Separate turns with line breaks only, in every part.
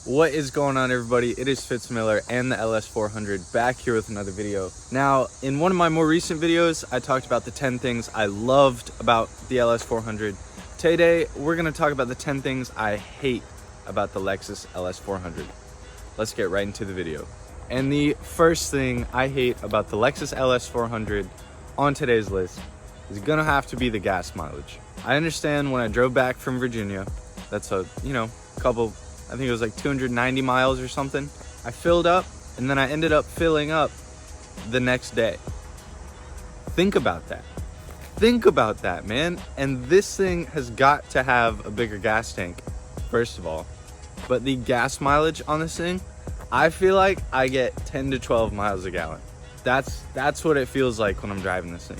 What is going on, everybody? It is Fitz and the LS400 back here with another video. Now, in one of my more recent videos, I talked about the 10 things I loved about the LS400. Today, we're going to talk about the 10 things I hate about the Lexus LS400. Let's get right into the video. And the first thing I hate about the Lexus LS400 on today's list is going to have to be the gas mileage. I understand when I drove back from Virginia, that's a, couple, I think it was like 290 miles or something. I filled up and then I ended up filling up the next day. Think about that. Think about that, man. And this thing has got to have a bigger gas tank, first of all. But the gas mileage on this thing, I feel like I get 10 to 12 miles a gallon. That's what it feels like when I'm driving this thing.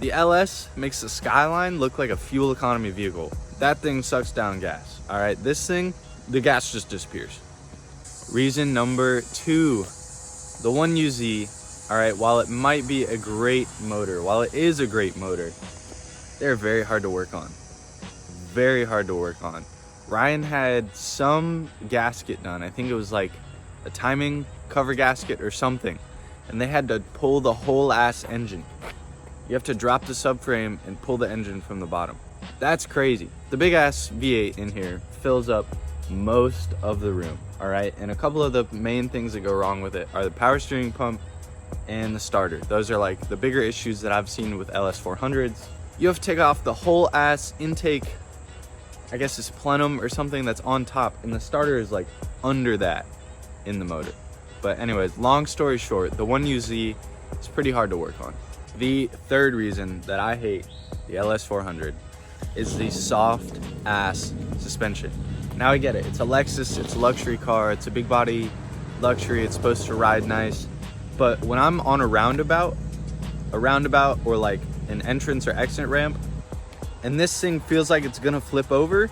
The LS makes the Skyline look like a fuel economy vehicle. That thing sucks down gas. All right, this thing, the gas just disappears. Reason number 2, the 1UZ, all right, while it might be a great motor, while it is a great motor, they're very hard to work on. Very hard to work on. Ryan had some gasket done. I think it was like a timing cover gasket or something, and they had to pull the whole ass engine. You have to drop the subframe and pull the engine from the bottom. That's crazy. The big ass V8 in here fills up most of the room, all right? And a couple of the main things that go wrong with it are the power steering pump and the starter. Those are like the bigger issues that I've seen with LS400s. You have to take off the whole ass intake, I guess it's plenum or something that's on top, and the starter is like under that in the motor. But anyways, long story short, the 1UZ is pretty hard to work on. The third reason that I hate the LS400 is the soft ass suspension. Now I get it, it's a Lexus, it's a luxury car, it's a big body luxury, it's supposed to ride nice. But when I'm on a roundabout or like an entrance or exit ramp, and this thing feels like it's gonna flip over,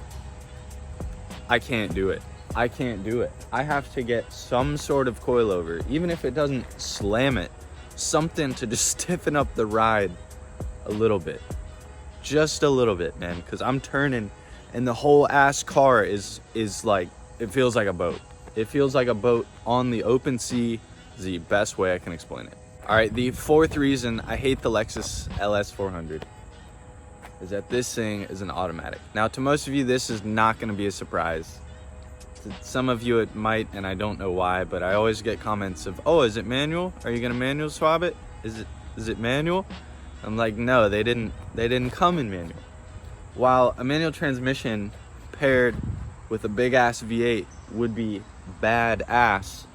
I can't do it. I can't do it. I have to get some sort of coilover, even if it doesn't slam it, something to just stiffen up the ride a little bit. Just a little bit, man, because I'm turning and the whole ass car is like, it feels like a boat. It feels like a boat on the open sea is the best way I can explain it. All right, the fourth reason I hate the Lexus LS400 is that this thing is an automatic. Now, to most of you, this is not gonna be a surprise. To some of you it might, and I don't know why, but I always get comments of, oh, is it manual? Are you gonna manual swap it? Is it manual? I'm like, no, they didn't come in manual. While a manual transmission paired with a big ass V8 would be badass,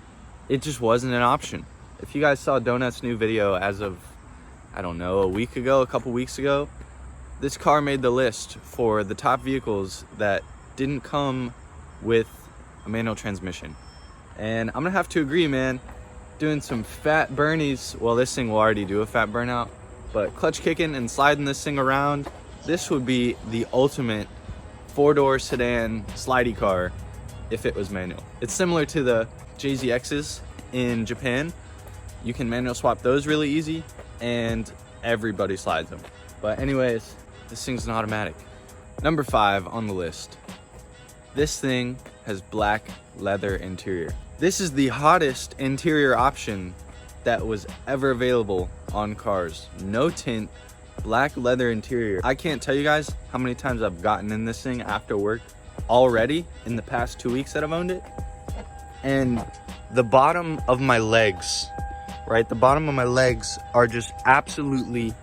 it just wasn't an option. If you guys saw Donut's new video as of, I don't know, a couple weeks ago, this car made the list for the top vehicles that didn't come with a manual transmission. And I'm gonna have to agree, man. Doing some fat burnies, well, this thing will already do a fat burnout, but clutch kicking and sliding this thing around, this would be the ultimate 4-door sedan slidey car if it was manual. It's similar to the JZXs in Japan. You can manual swap those really easy and everybody slides them. But anyways, this thing's an automatic. Number 5 on the list. This thing has black leather interior. This is the hottest interior option that was ever available on cars. No tint, black leather interior. I can't tell you guys how many times I've gotten in this thing after work already in the past 2 weeks that I've owned it. And the bottom of my legs, right? The bottom of my legs are just absolutely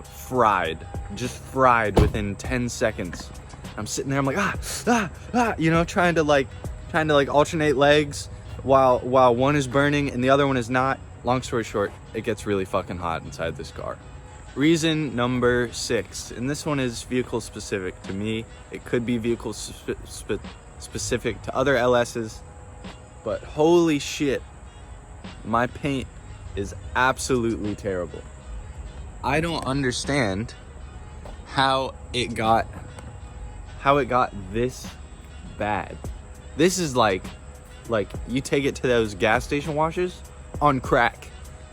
fried. Just fried within 10 seconds. I'm sitting there, I'm like, trying to alternate legs while one is burning and the other one is not. Long story short, it gets really fucking hot inside this car. Reason number 6, and this one is vehicle specific to me. It could be vehicle specific to other LSs, but holy shit, my paint is absolutely terrible. I don't understand how it got this bad. This is like you take it to those gas station washes on crack.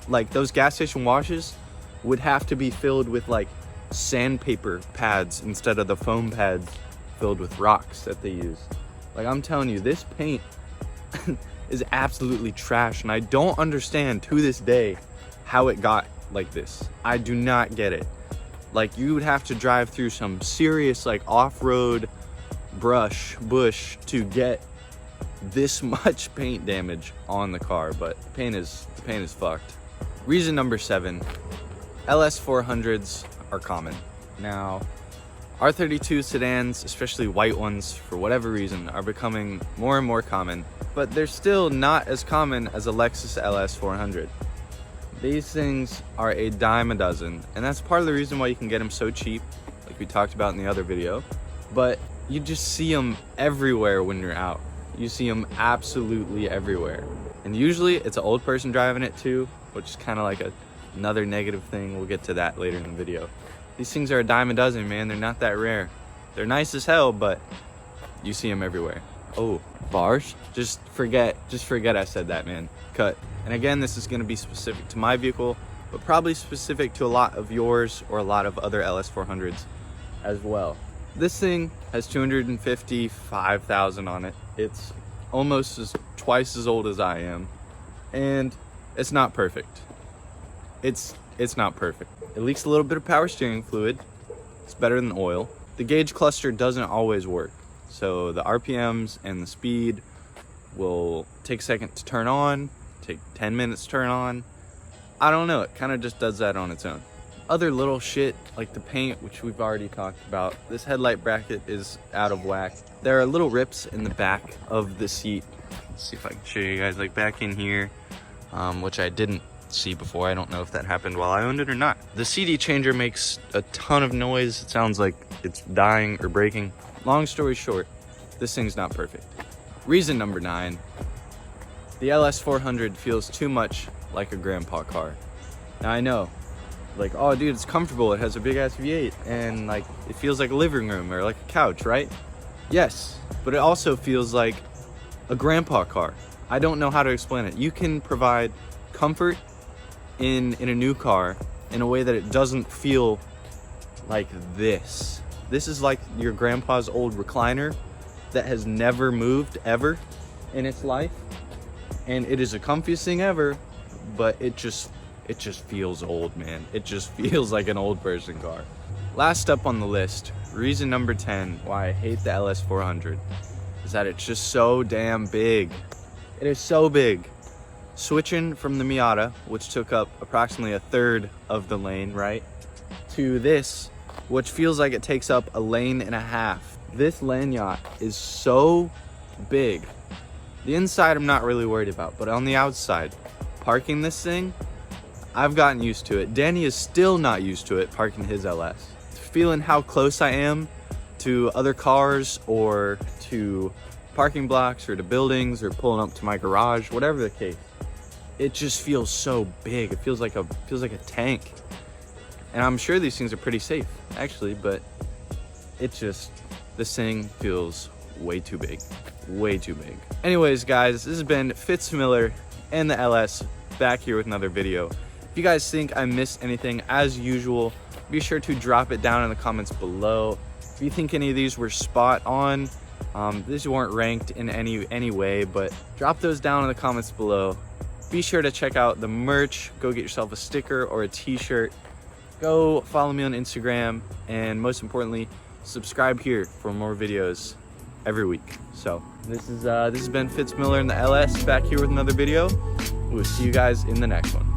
Like those gas station washes would have to be filled with like sandpaper pads instead of the foam pads filled with rocks that they use. Like I'm telling you, this paint is absolutely trash, and I don't understand to this day how it got like this. I do not get it. Like, you would have to drive through some serious like off-road bush to get this much paint damage on the car, but the paint is fucked. Reason number 7, LS400s are common. Now, R32 sedans, especially white ones, for whatever reason, are becoming more and more common, but they're still not as common as a Lexus LS400. These things are a dime a dozen, and that's part of the reason why you can get them so cheap, like we talked about in the other video, but you just see them everywhere when you're out. You see them absolutely everywhere. And usually it's an old person driving it too, which is kind of like another negative thing. We'll get to that later in the video. These things are a dime a dozen, man. They're not that rare. They're nice as hell, but you see them everywhere. Oh, bars? Just forget I said that, man. Cut. And again, this is gonna be specific to my vehicle, but probably specific to a lot of yours or a lot of other LS400s as well. This thing has 255,000 on it. It's almost twice as old as I am, and it's not perfect. It's not perfect. It leaks a little bit of power steering fluid. It's better than oil. The gauge cluster doesn't always work, so the RPMs and the speed will take a second to turn on, take 10 minutes to turn on. I don't know, it kind of just does that on its own. Other little shit like the paint, which we've already talked about. This headlight bracket is out of whack. There are little rips in the back of the seat. Let's see if I can show you guys, like back in here, which I didn't see before. I don't know if that happened while I owned it or not. The CD changer makes a ton of noise. It sounds like it's dying or breaking. Long story short, this thing's not perfect. Reason number 9, the LS400 feels too much like a grandpa car. Now I know, like, oh dude, it's comfortable, it has a big ass V8, and like it feels like a living room or like a couch, right? Yes, but it also feels like a grandpa car. I don't know how to explain it. You can provide comfort in a new car in a way that it doesn't feel like this. This is like your grandpa's old recliner that has never moved ever in its life, and it is the comfiest thing ever, but it just feels old, man. It just feels like an old person car. Last up on the list, reason number 10 why I hate the LS400 is that it's just so damn big. It is so big. Switching from the Miata, which took up approximately a third of the lane, right, to this, which feels like it takes up a lane and a half. This Lanyard is so big. The inside I'm not really worried about, but on the outside, parking this thing, I've gotten used to it. Danny is still not used to it parking his LS. Feeling how close I am to other cars or to parking blocks or to buildings or pulling up to my garage, whatever the case. It just feels so big. It feels like a tank. And I'm sure these things are pretty safe, actually, but this thing feels way too big. Way too big. Anyways, guys, this has been Fitz Miller and the LS back here with another video. If you guys think I missed anything, as usual, be sure to drop it down in the comments below. If you think any of these were spot on, these weren't ranked in any way, but drop those down in the comments below. Be sure to check out the merch. Go get yourself a sticker or a t-shirt. Go follow me on Instagram, and most importantly, subscribe here for more videos every week. So this has been Fitz Miller and the LS back here with another video. We'll see you guys in the next one.